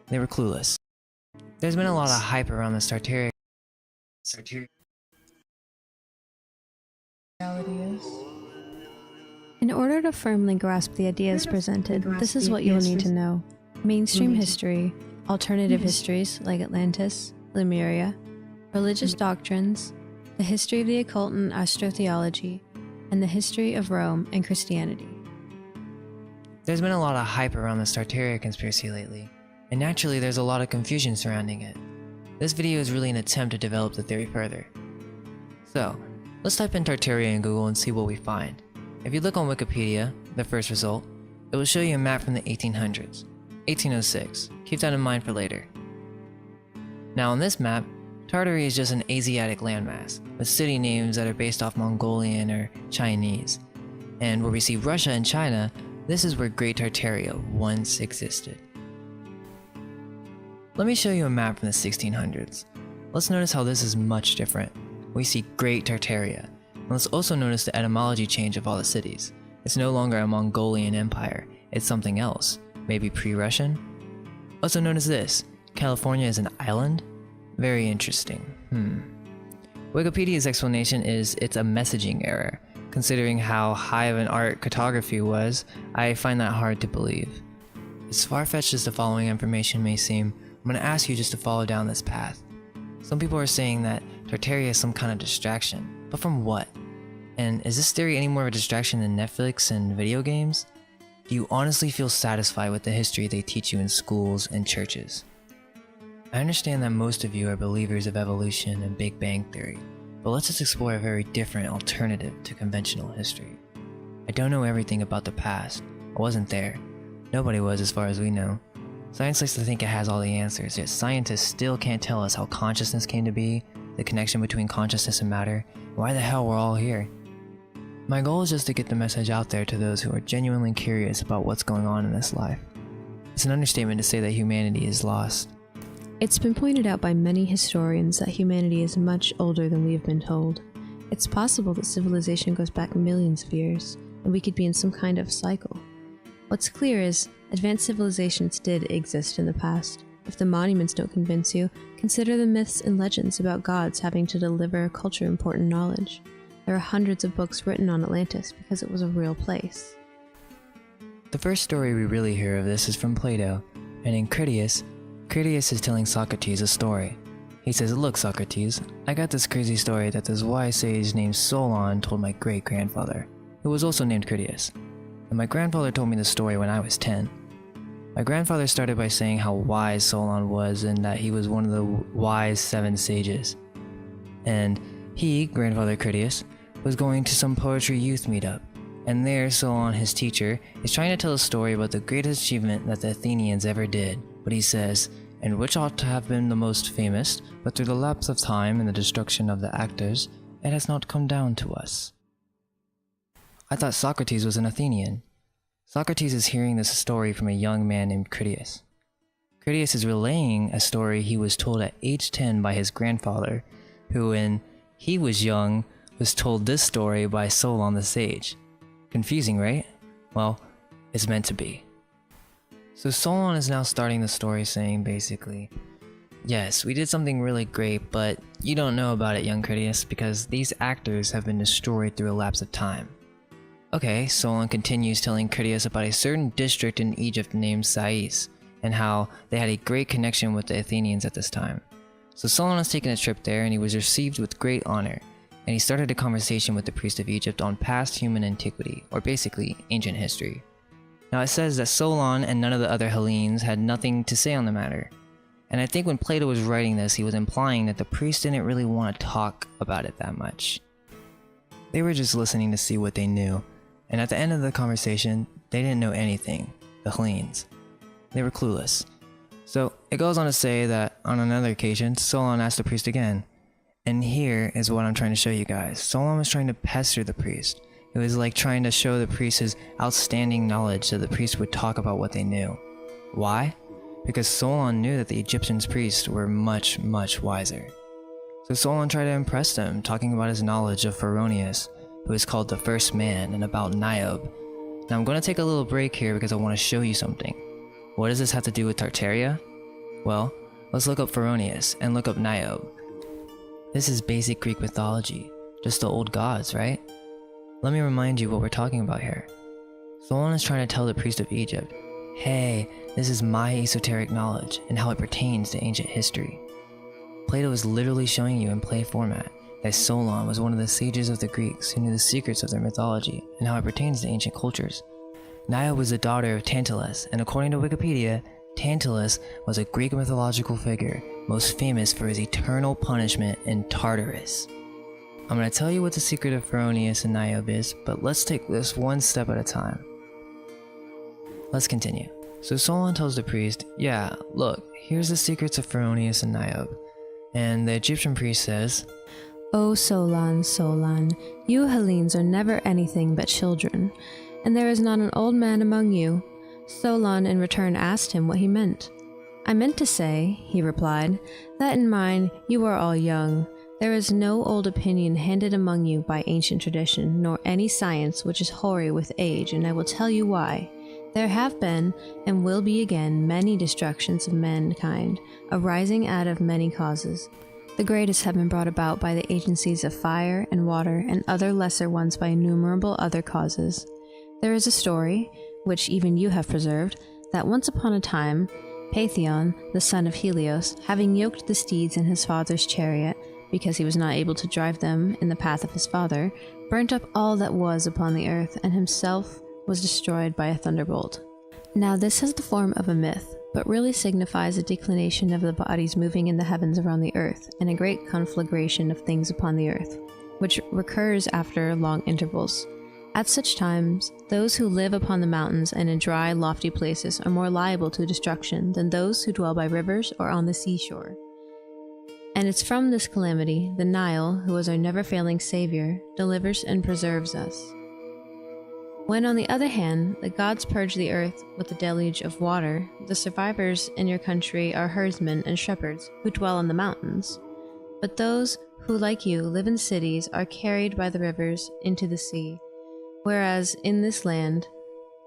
They were clueless. There's been a lot of hype around this Tartarian reality is. In order to firmly grasp the ideas presented, this is what you will need to know. Mainstream history, alternative histories like Atlantis, Lemuria, religious doctrines, the history of the occult and astrotheology, and the history of Rome and Christianity. There's been a lot of hype around the Tartaria conspiracy lately, and naturally there's a lot of confusion surrounding it. This video is really an attempt to develop the theory further. So, let's type in Tartaria in Google and see what we find. If you look on Wikipedia, the first result, it will show you a map from the 1800s, 1806. Keep that in mind for later. Now on this map, Tartary is just an Asiatic landmass, with city names that are based off Mongolian or Chinese. And where we see Russia and China, this is where Great Tartaria once existed. Let me show you a map from the 1600s. Let's notice how this is much different. We see Great Tartaria. And let's also notice the etymology change of all the cities. It's no longer a Mongolian empire, it's something else, maybe pre-Russian? Also notice this, California is an island? Very interesting. Wikipedia's explanation is it's a messaging error. Considering how high of an art cartography was, I find that hard to believe. As far-fetched as the following information may seem, I'm going to ask you just to follow down this path. Some people are saying that Tartaria is some kind of distraction, but from what? And is this theory any more of a distraction than Netflix and video games? Do you honestly feel satisfied with the history they teach you in schools and churches? I understand that most of you are believers of evolution and Big Bang Theory, but let's just explore a very different alternative to conventional history. I don't know everything about the past. I wasn't there. Nobody was as far as we know. Science likes to think it has all the answers, yet scientists still can't tell us how consciousness came to be, the connection between consciousness and matter, and why the hell we're all here. My goal is just to get the message out there to those who are genuinely curious about what's going on in this life. It's an understatement to say that humanity is lost. It's been pointed out by many historians that humanity is much older than we have been told. It's possible that civilization goes back millions of years, and we could be in some kind of cycle. What's clear is, advanced civilizations did exist in the past. If the monuments don't convince you, consider the myths and legends about gods having to deliver culture-important knowledge. There are hundreds of books written on Atlantis because it was a real place. The first story we really hear of this is from Plato, and in Critias is telling Socrates a story. He says, "Look, Socrates, I got this crazy story that this wise sage named Solon told my great-grandfather, who was also named Critias. And my grandfather told me the story when I was 10. My grandfather started by saying how wise Solon was and that he was one of the wise 7 sages. And he, Grandfather Critias, was going to some poetry youth meetup. And there Solon, his teacher, is trying to tell a story about the greatest achievement that the Athenians ever did. But he says, and which ought to have been the most famous, but through the lapse of time and the destruction of the actors, it has not come down to us." I thought Socrates was an Athenian. Socrates is hearing this story from a young man named Critias. Critias is relaying a story he was told at age 10 by his grandfather, who when he was young was told this story by Solon the sage. Confusing, right? Well, it's meant to be. So Solon is now starting the story saying basically, "Yes, we did something really great, but you don't know about it, young Critias, because these actors have been destroyed through a lapse of time." Okay, Solon continues telling Critias about a certain district in Egypt named Sais, and how they had a great connection with the Athenians at this time. So Solon was taking a trip there and he was received with great honor, and he started a conversation with the priest of Egypt on past human antiquity, or basically ancient history. Now it says that Solon and none of the other Hellenes had nothing to say on the matter, and I think when Plato was writing this he was implying that the priest didn't really want to talk about it that much. They were just listening to see what they knew, and at the end of the conversation, they didn't know anything, the Hellenes. They were clueless. So it goes on to say that on another occasion, Solon asked the priest again. And here is what I'm trying to show you guys. Solon was trying to pester the priest. It was like trying to show the priest his outstanding knowledge so the priest would talk about what they knew. Why? Because Solon knew that the Egyptians' priests were much, much wiser. So Solon tried to impress them, talking about his knowledge of Pharaonius, who is called the first man, and about Niobe. Now I'm going to take a little break here because I want to show you something. What does this have to do with Tartaria? Well, let's look up Pheronius and look up Niobe. This is basic Greek mythology, just the old gods, right? Let me remind you what we're talking about here. Solon is trying to tell the priest of Egypt, hey, this is my esoteric knowledge and how it pertains to ancient history. Plato is literally showing you in play format that Solon was one of the sages of the Greeks who knew the secrets of their mythology and how it pertains to ancient cultures. Niobe was the daughter of Tantalus, and according to Wikipedia, Tantalus was a Greek mythological figure most famous for his eternal punishment in Tartarus. I'm going to tell you what the secret of Pheronius and Niobe is, but let's take this one step at a time. Let's continue. So Solon tells the priest, yeah, look, here's the secrets of Pheronius and Niobe. And the Egyptian priest says, O Solon, Solon, you Hellenes are never anything but children, and there is not an old man among you. Solon in return asked him what he meant. I meant to say, he replied, that in mine you are all young. There is no old opinion handed among you by ancient tradition, nor any science which is hoary with age, and I will tell you why. There have been, and will be again, many destructions of mankind, arising out of many causes. The greatest have been brought about by the agencies of fire and water, and other lesser ones by innumerable other causes. There is a story, which even you have preserved, that once upon a time, Paetheon, the son of Helios, having yoked the steeds in his father's chariot, because he was not able to drive them in the path of his father, burnt up all that was upon the earth, and himself was destroyed by a thunderbolt. Now this has the form of a myth, but really signifies a declination of the bodies moving in the heavens around the earth, and a great conflagration of things upon the earth, which recurs after long intervals. At such times, those who live upon the mountains and in dry, lofty places are more liable to destruction than those who dwell by rivers or on the seashore. And it's from this calamity the Nile, who is our never-failing savior, delivers and preserves us. When, on the other hand, the gods purge the earth with a deluge of water, the survivors in your country are herdsmen and shepherds who dwell on the mountains. But those who, like you, live in cities are carried by the rivers into the sea. Whereas in this land,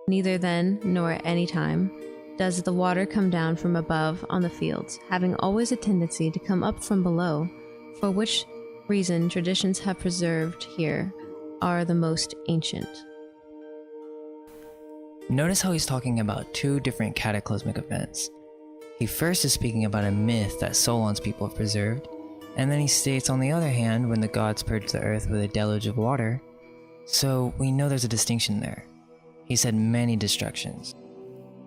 neither then nor at any time does the water come down from above on the fields, having always a tendency to come up from below, for which reason traditions have preserved here are the most ancient. Notice how he's talking about two different cataclysmic events. He first is speaking about a myth that Solon's people have preserved, and then he states on the other hand when the gods purged the earth with a deluge of water. So we know there's a distinction there. He said many destructions.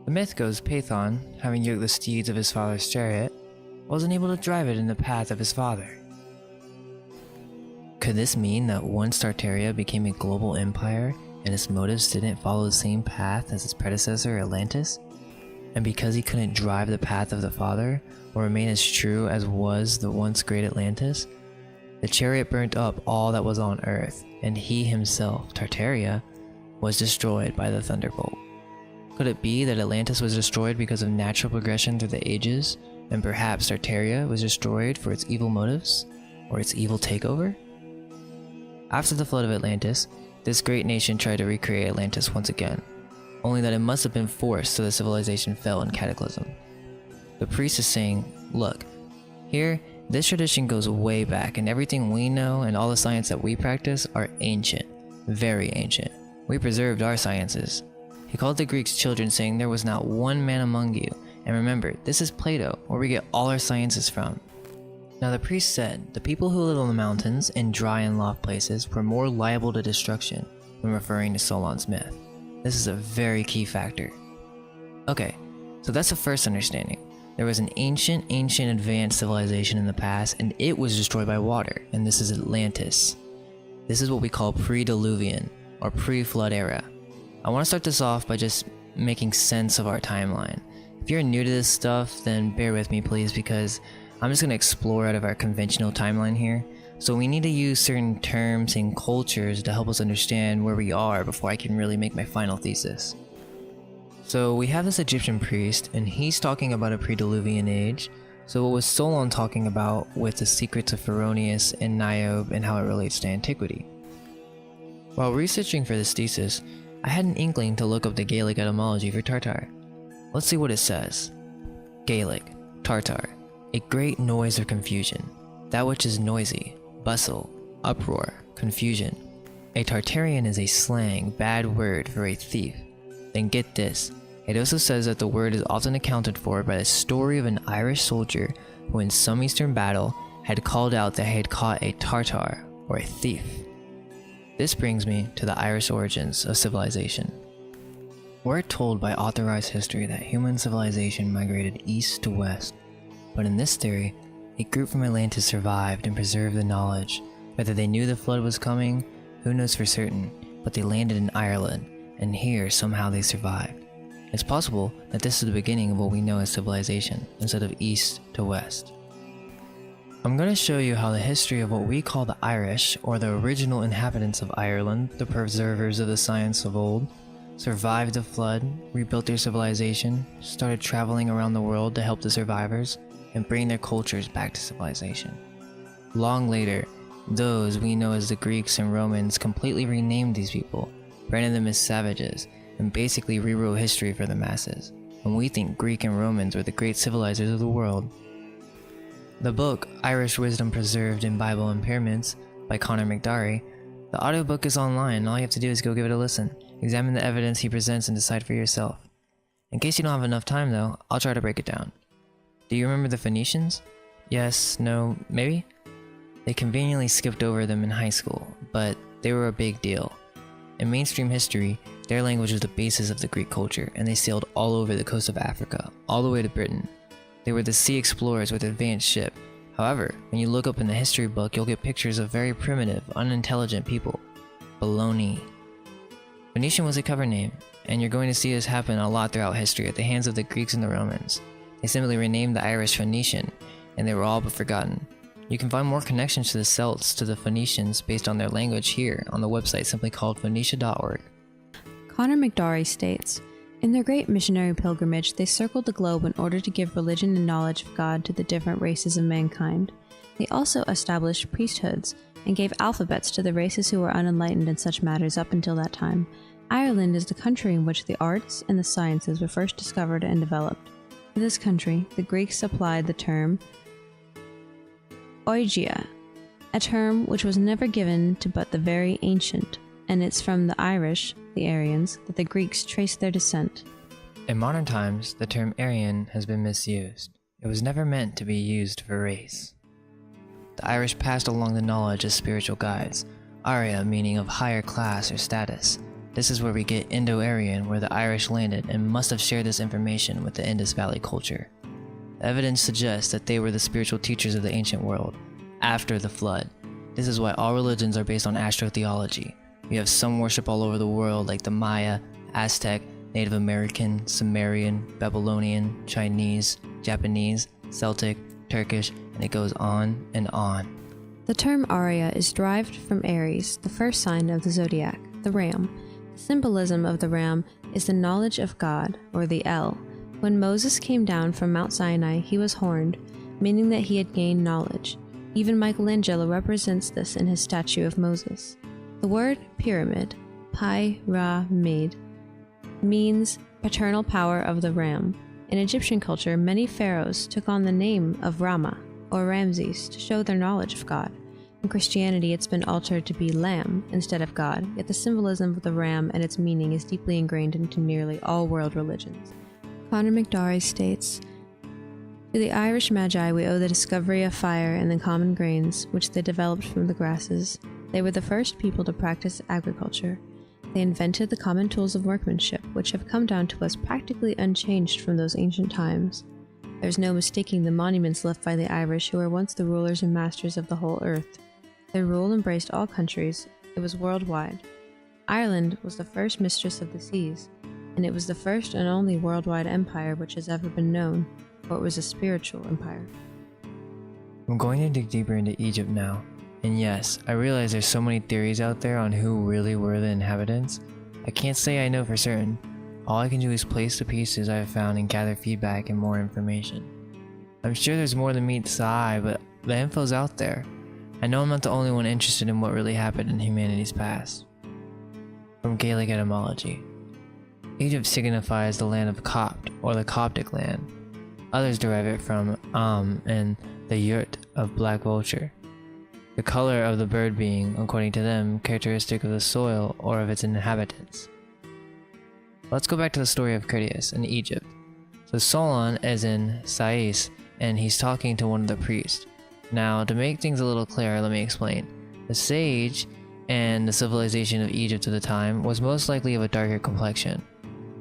The myth goes Paetheon, having yoked the steeds of his father's chariot, wasn't able to drive it in the path of his father. Could this mean that once Tartaria became a global empire and its motives didn't follow the same path as its predecessor Atlantis? And because he couldn't drive the path of the father, or remain as true as was the once great Atlantis, the chariot burnt up all that was on Earth, and he himself, Tartaria, was destroyed by the thunderbolt. Could it be that Atlantis was destroyed because of natural progression through the ages, and perhaps Tartaria was destroyed for its evil motives, or its evil takeover? After the flood of Atlantis, this great nation tried to recreate Atlantis once again, only that it must have been forced so the civilization fell in cataclysm. The priest is saying, look, here, this tradition goes way back, and everything we know and all the science that we practice are ancient, very ancient. We preserved our sciences. He called the Greeks children, saying there was not one man among you, and remember, this is Plato, where we get all our sciences from. Now the priest said, the people who live on the mountains in dry and loft places were more liable to destruction when referring to Solon's myth. This is a very key factor. Okay, so that's the first understanding. There was an ancient advanced civilization in the past, and it was destroyed by water, and this is Atlantis. This is what we call pre-Diluvian, or pre-flood era. I want to start this off by just making sense of our timeline. If you're new to this stuff, then bear with me please, because I'm just going to explore out of our conventional timeline here. So we need to use certain terms and cultures to help us understand where we are before I can really make my final thesis. So we have this Egyptian priest, and he's talking about a pre-Diluvian age. So what was Solon talking about with the secrets of Pheronius and Niobe and how it relates to antiquity? While researching for this thesis, I had an inkling to look up the Gaelic etymology for Tartar. Let's see what it says. Gaelic, Tartar, a great noise of confusion, that which is noisy, bustle, uproar, confusion. A Tartarian is a slang, bad word for a thief. Then get this, it also says that the word is often accounted for by the story of an Irish soldier who in some eastern battle had called out that he had caught a Tartar, or a thief. This brings me to the Irish origins of civilization. We're told by authorized history that human civilization migrated east to west, but in this theory, a group from Atlantis survived and preserved the knowledge. Whether they knew the flood was coming, who knows for certain, but they landed in Ireland, and here somehow they survived. It's possible that this is the beginning of what we know as civilization, instead of east to west. I'm going to show you how the history of what we call the Irish, or the original inhabitants of Ireland, the preservers of the science of old, survived the flood, rebuilt their civilization, started traveling around the world to help the survivors, and bring their cultures back to civilization. Long later, those we know as the Greeks and Romans completely renamed these people, branded them as savages, and basically rewrote history for the masses, and we think Greek and Romans were the great civilizers of the world. The book, Irish Wisdom Preserved in Bible and Pyramids, by Conor McDarry, the audiobook is online and all you have to do is go give it a listen, examine the evidence he presents and decide for yourself. In case you don't have enough time though, I'll try to break it down. Do you remember the Phoenicians? Yes, no, maybe? They conveniently skipped over them in high school, but they were a big deal. In mainstream history, their language was the basis of the Greek culture, and they sailed all over the coast of Africa, all the way to Britain. They were the sea explorers with advanced ship. However, when you look up in the history book, you'll get pictures of very primitive, unintelligent people. Baloney. Phoenician was a cover name, and you're going to see this happen a lot throughout history at the hands of the Greeks and the Romans. They simply renamed the Irish Phoenician, and they were all but forgotten. You can find more connections to the Celts to the Phoenicians based on their language here on the website simply called phoenicia.org. Conor McDarry states, in their great missionary pilgrimage, they circled the globe in order to give religion and knowledge of God to the different races of mankind. They also established priesthoods and gave alphabets to the races who were unenlightened in such matters up until that time. Ireland is the country in which the arts and the sciences were first discovered and developed. To this country, the Greeks applied the term oigia, a term which was never given to but the very ancient, and it's from the Irish, the Aryans, that the Greeks traced their descent. In modern times, the term Aryan has been misused. It was never meant to be used for race. The Irish passed along the knowledge as spiritual guides, Arya meaning of higher class or status. This is where we get Indo-Aryan, where the Irish landed and must have shared this information with the Indus Valley culture. The evidence suggests that they were the spiritual teachers of the ancient world, after the flood. This is why all religions are based on astrotheology. We have some worship all over the world like the Maya, Aztec, Native American, Sumerian, Babylonian, Chinese, Japanese, Celtic, Turkish, and it goes on and on. The term Arya is derived from Aries, the first sign of the zodiac, the ram. The symbolism of the ram is the knowledge of God, or the El. When Moses came down from Mount Sinai, he was horned, meaning that he had gained knowledge. Even Michelangelo represents this in his statue of Moses. The word pyramid, pyramid, means paternal power of the ram. In Egyptian culture, many pharaohs took on the name of Rama, or Ramses, to show their knowledge of God. In Christianity, it's been altered to be lamb instead of God, yet the symbolism of the ram and its meaning is deeply ingrained into nearly all world religions. Conor McDarry states, to the Irish Magi we owe the discovery of fire and the common grains, which they developed from the grasses. They were the first people to practice agriculture. They invented the common tools of workmanship, which have come down to us practically unchanged from those ancient times. There's no mistaking the monuments left by the Irish, who were once the rulers and masters of the whole earth. Their rule embraced all countries. It was worldwide. Ireland was the first mistress of the seas, and it was the first and only worldwide empire which has ever been known, for it was a spiritual empire. I'm going to dig deeper into Egypt now. And yes, I realize there's so many theories out there on who really were the inhabitants. I can't say I know for certain. All I can do is place the pieces I have found and gather feedback and more information. I'm sure there's more than meets the eye, but the info's out there. I know I'm not the only one interested in what really happened in humanity's past. From Gaelic etymology. Egypt signifies the land of Copt, or the Coptic land. Others derive it from and the yurt of black vulture, the color of the bird being, according to them, characteristic of the soil or of its inhabitants. Let's go back to the story of Critias in Egypt. So Solon is in Sais, and he's talking to one of the priests. Now, to make things a little clearer, let me explain. The sage and the civilization of Egypt at the time was most likely of a darker complexion.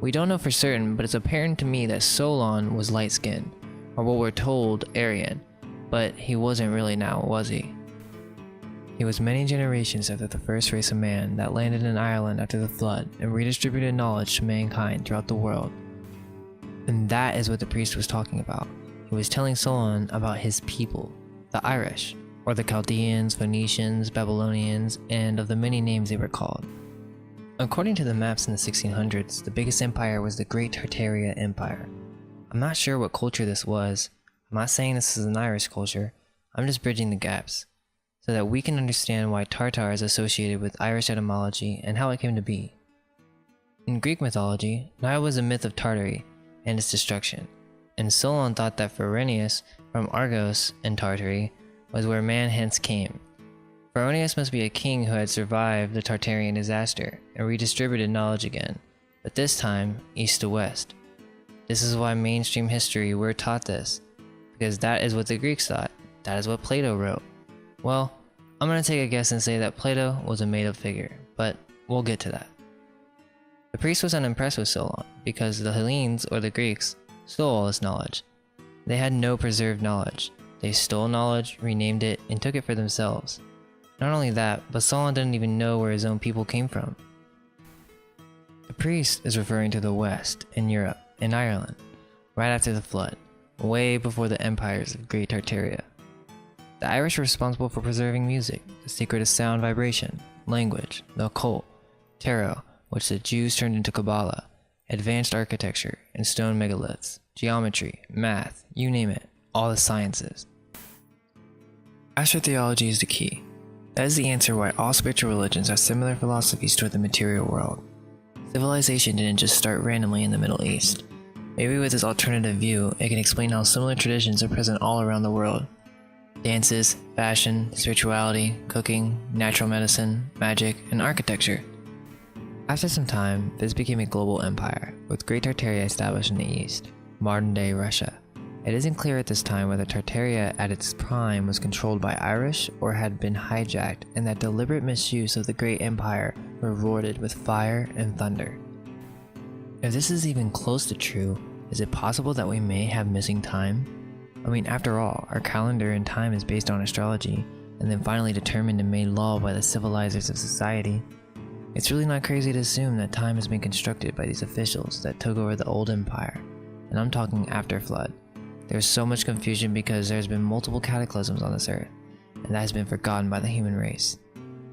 We don't know for certain, but it's apparent to me that Solon was light-skinned, or what we're told, Aryan, but he wasn't really now, was he? He was many generations after the first race of man that landed in Ireland after the flood and redistributed knowledge to mankind throughout the world. And that is what the priest was talking about. He was telling Solon about his people, the Irish, or the Chaldeans, Phoenicians, Babylonians, and of the many names they were called. According to the maps in the 1600s, the biggest empire was the Great Tartaria Empire. I'm not sure what culture this was. I'm not saying this is an Irish culture. I'm just bridging the gaps, so that we can understand why Tartar is associated with Irish etymology and how it came to be. In Greek mythology, Nile was a myth of Tartary and its destruction, and Solon thought that Pharonius from Argos in Tartary was where man hence came. Pharonius must be a king who had survived the Tartarian disaster and redistributed knowledge again, but this time east to west. This is why mainstream history we're taught this, because that is what the Greeks thought. That is what Plato wrote. Well, I'm gonna take a guess and say that Plato was a made-up figure, but we'll get to that. The priest was unimpressed with Solon because the Hellenes, or the Greeks, stole all this knowledge. They had no preserved knowledge. They stole knowledge, renamed it, and took it for themselves. Not only that, but Solon didn't even know where his own people came from. The priest is referring to the West, in Europe, in Ireland, right after the flood, way before the empires of Great Tartaria. The Irish were responsible for preserving music, the secret of sound vibration, language, the occult, tarot, which the Jews turned into Kabbalah, advanced architecture, and stone megaliths, geometry, math, you name it, all the sciences. Astrotheology is the key. That is the answer why all spiritual religions have similar philosophies toward the material world. Civilization didn't just start randomly in the Middle East. Maybe with this alternative view, it can explain how similar traditions are present all around the world. Dances, fashion, spirituality, cooking, natural medicine, magic, and architecture. After some time, this became a global empire, with Great Tartaria established in the east, modern-day Russia. It isn't clear at this time whether Tartaria at its prime was controlled by Irish or had been hijacked, and that deliberate misuse of the great empire were rewarded with fire and thunder. If this is even close to true, is it possible that we may have missing time? I mean, after all, our calendar and time is based on astrology, and then finally determined and made law by the civilizers of society. It's really not crazy to assume that time has been constructed by these officials that took over the old empire, and I'm talking after flood. There's so much confusion because there's been multiple cataclysms on this earth, and that has been forgotten by the human race.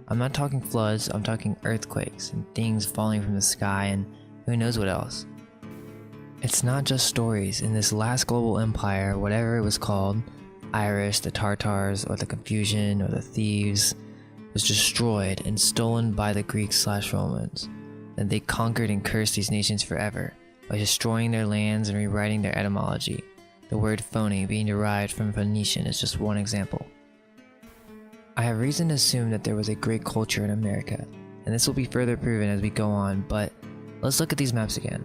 I'm not talking floods, I'm talking earthquakes and things falling from the sky and who knows what else. It's not just stories. In this last global empire, whatever it was called, Irish, the Tartars, or the confusion, or the thieves, was destroyed and stolen by the Greeks/Romans. And they conquered and cursed these nations forever by destroying their lands and rewriting their etymology. The word phony being derived from Phoenician is just one example. I have reason to assume that there was a great culture in America, and this will be further proven as we go on, but let's look at these maps again.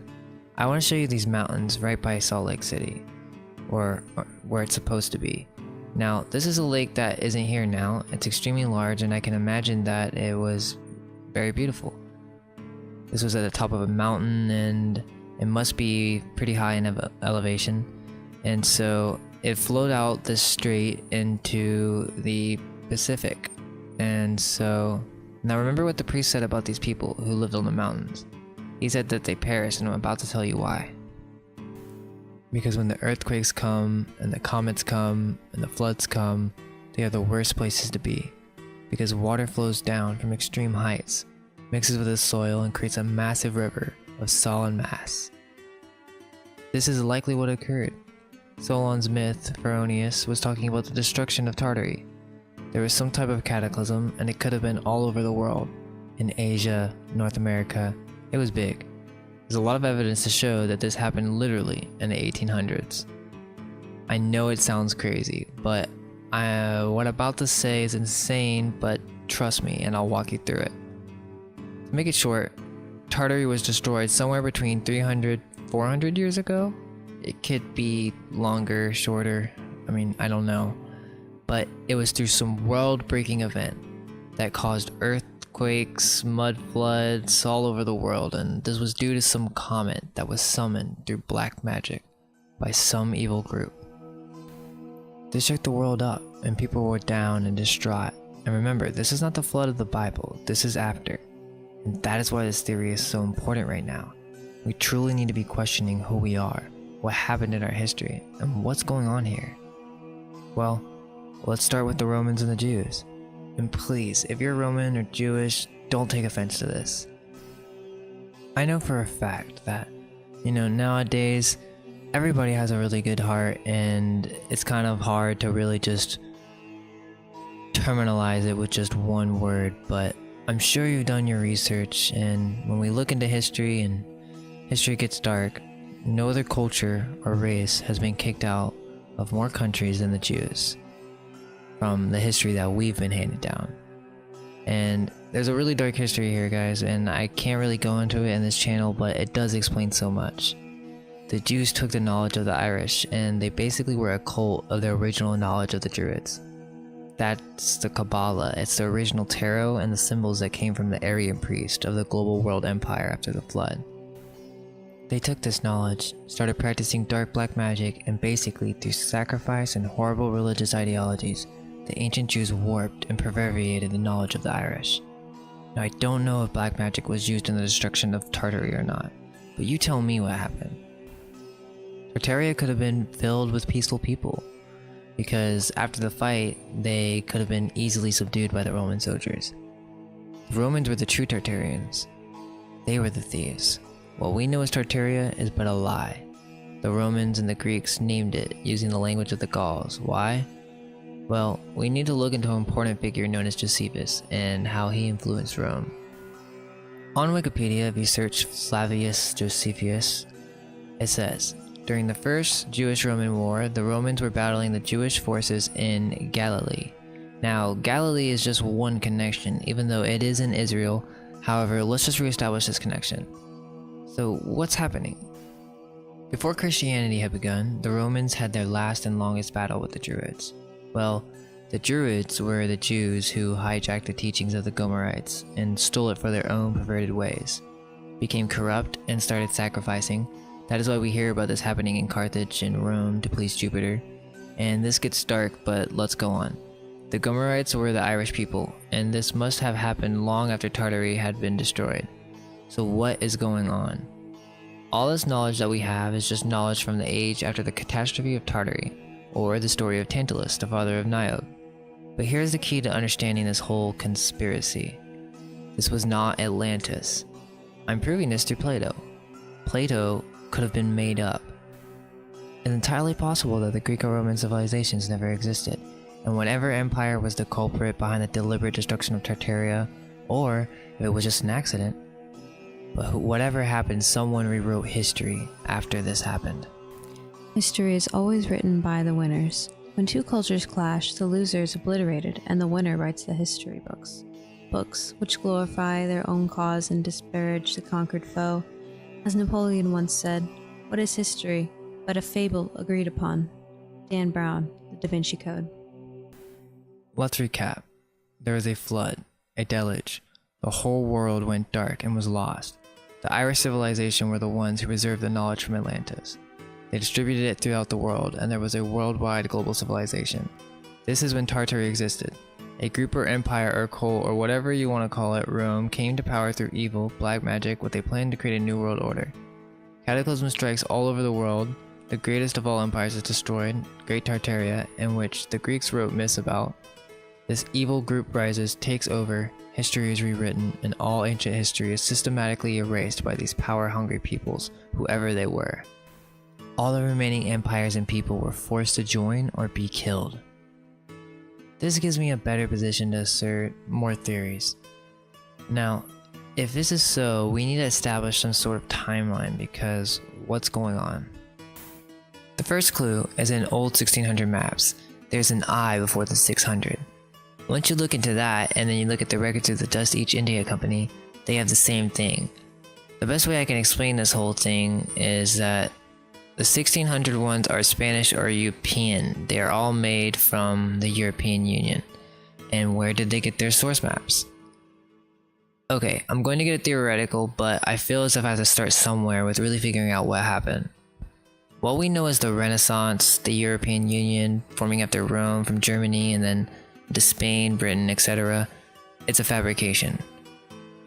I want to show you these mountains right by Salt Lake City, or where it's supposed to be. Now, this is a lake that isn't here now. It's extremely large, and I can imagine that it was very beautiful. This was at the top of a mountain, and it must be pretty high in elevation. And so it flowed out this strait into the Pacific. And so, now remember what the priest said about these people who lived on the mountains. He said that they perished, and I'm about to tell you why. Because when the earthquakes come, and the comets come, and the floods come, they are the worst places to be. Because water flows down from extreme heights, mixes with the soil, and creates a massive river of solid mass. This is likely what occurred. Solon's myth, Pharonius, was talking about the destruction of Tartary. There was some type of cataclysm, and it could have been all over the world. In Asia, North America, it was big. There's a lot of evidence to show that this happened literally in the 1800s. I know it sounds crazy, but what I'm about to say is insane, but trust me and I'll walk you through it. To make it short, Tartary was destroyed somewhere between 300-400 years ago. It could be longer, shorter, I don't know. But it was through some world-breaking event that caused earthquakes, mud floods all over the world, and this was due to some comet that was summoned through black magic by some evil group. This shook the world up, and people were down and distraught. And remember, this is not the flood of the Bible, this is after. And that is why this theory is so important right now. We truly need to be questioning who we are, what happened in our history, and what's going on here. Well, let's start with the Romans and the Jews. And please, if you're Roman or Jewish, don't take offense to this. I know for a fact that, nowadays, everybody has a really good heart, and it's kind of hard to really just terminalize it with just one word, but I'm sure you've done your research, and when we look into history and history gets dark, no other culture or race has been kicked out of more countries than the Jews from the history that we've been handed down. And there's a really dark history here, guys, and I can't really go into it in this channel, but it does explain so much. The Jews took the knowledge of the Irish, and they basically were a cult of the original knowledge of the Druids. That's the Kabbalah. It's the original tarot and the symbols that came from the Aryan priest of the global world empire after the flood. They took this knowledge, started practicing dark black magic, and basically through sacrifice and horrible religious ideologies, the ancient Jews warped and perverted the knowledge of the Irish. Now I don't know if black magic was used in the destruction of Tartary or not, but you tell me what happened. Tartaria could have been filled with peaceful people, because after the fight, they could have been easily subdued by the Roman soldiers. The Romans were the true Tartarians. They were the thieves. What we know as Tartaria is but a lie. The Romans and the Greeks named it using the language of the Gauls. Why? Well, we need to look into an important figure known as Josephus and how he influenced Rome. On Wikipedia, if you search Flavius Josephus, it says, during the First Jewish-Roman War, the Romans were battling the Jewish forces in Galilee. Now, Galilee is just one connection, even though it is in Israel. However, let's just reestablish this connection. So, what's happening? Before Christianity had begun, the Romans had their last and longest battle with the Druids. Well, the Druids were the Jews who hijacked the teachings of the Gomerites and stole it for their own perverted ways, became corrupt, and started sacrificing. That is why we hear about this happening in Carthage and Rome to please Jupiter. And this gets dark, but let's go on. The Gomerites were the Irish people, and this must have happened long after Tartary had been destroyed. So what is going on? All this knowledge that we have is just knowledge from the age after the catastrophe of Tartary, or the story of Tantalus, the father of Niobe. But here's the key to understanding this whole conspiracy. This was not Atlantis. I'm proving this through Plato. Plato could have been made up. It's entirely possible that the Greco-Roman civilizations never existed, and whatever empire was the culprit behind the deliberate destruction of Tartaria, or if it was just an accident. But whatever happened, someone rewrote history after this happened. History is always written by the winners. When two cultures clash, the loser is obliterated, and the winner writes the history books. Books which glorify their own cause and disparage the conquered foe. As Napoleon once said, "What is history but a fable agreed upon?" Dan Brown, The Da Vinci Code. Let's recap. There was a flood, a deluge. The whole world went dark and was lost. The Irish civilization were the ones who preserved the knowledge from Atlantis. They distributed it throughout the world, and there was a worldwide global civilization. This is when Tartary existed. A group or empire or cult or whatever you want to call it, Rome, came to power through evil, black magic, with a plan to create a new world order. Cataclysm strikes all over the world. The greatest of all empires is destroyed, Great Tartaria, in which the Greeks wrote myths about. This evil group rises, takes over, history is rewritten, and all ancient history is systematically erased by these power-hungry peoples, whoever they were. All the remaining empires and people were forced to join or be killed. This gives me a better position to assert more theories. Now, if this is so, we need to establish some sort of timeline, because what's going on? The first clue is in old 1600 maps. There's an I before the 600. Once you look into that, and then you look at the records of the Dust East India Company, they have the same thing. The best way I can explain this whole thing is that the 1600 ones are Spanish or European. They are all made from the European Union. And where did they get their source maps? Okay, I'm going to get theoretical, but I feel as if I have to start somewhere with really figuring out what happened. What we know is the Renaissance, the European Union forming after Rome from Germany and then to Spain, Britain, etc. It's a fabrication.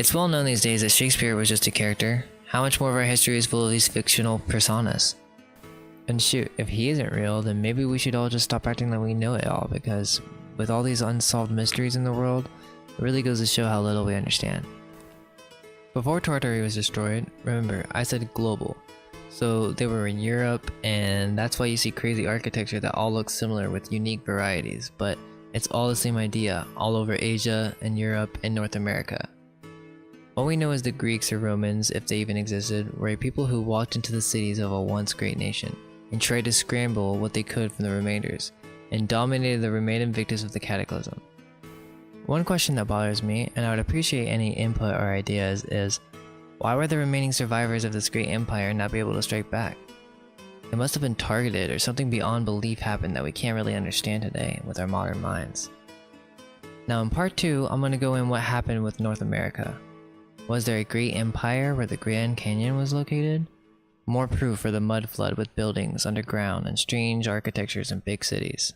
It's well known these days that Shakespeare was just a character. How much more of our history is full of these fictional personas? And shoot, if he isn't real, then maybe we should all just stop acting like we know it all, because with all these unsolved mysteries in the world, it really goes to show how little we understand. Before Tartary was destroyed, remember, I said global. So they were in Europe, and that's why you see crazy architecture that all looks similar with unique varieties, but it's all the same idea, all over Asia and Europe and North America. All we know is the Greeks or Romans, if they even existed, were a people who walked into the cities of a once great nation, and tried to scramble what they could from the remainders, and dominated the remaining victims of the cataclysm. One question that bothers me, and I would appreciate any input or ideas, is why were the remaining survivors of this great empire not be able to strike back? They must have been targeted, or something beyond belief happened that we can't really understand today with our modern minds. Now in part 2, I'm going to go in what happened with North America. Was there a great empire where the Grand Canyon was located? More proof for the mud flood with buildings underground and strange architectures in big cities.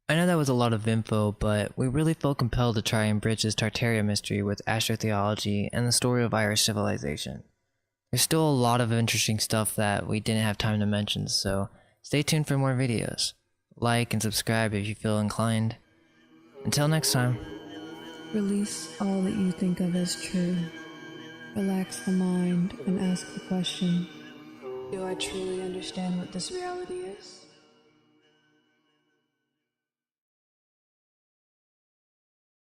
I know that was a lot of info, but we really felt compelled to try and bridge this Tartaria mystery with astrotheology and the story of Irish civilization. There's still a lot of interesting stuff that we didn't have time to mention, so stay tuned for more videos. Like and subscribe if you feel inclined. Until next time. Release all that you think of as true. Relax the mind and ask the question, do I truly understand what this reality is?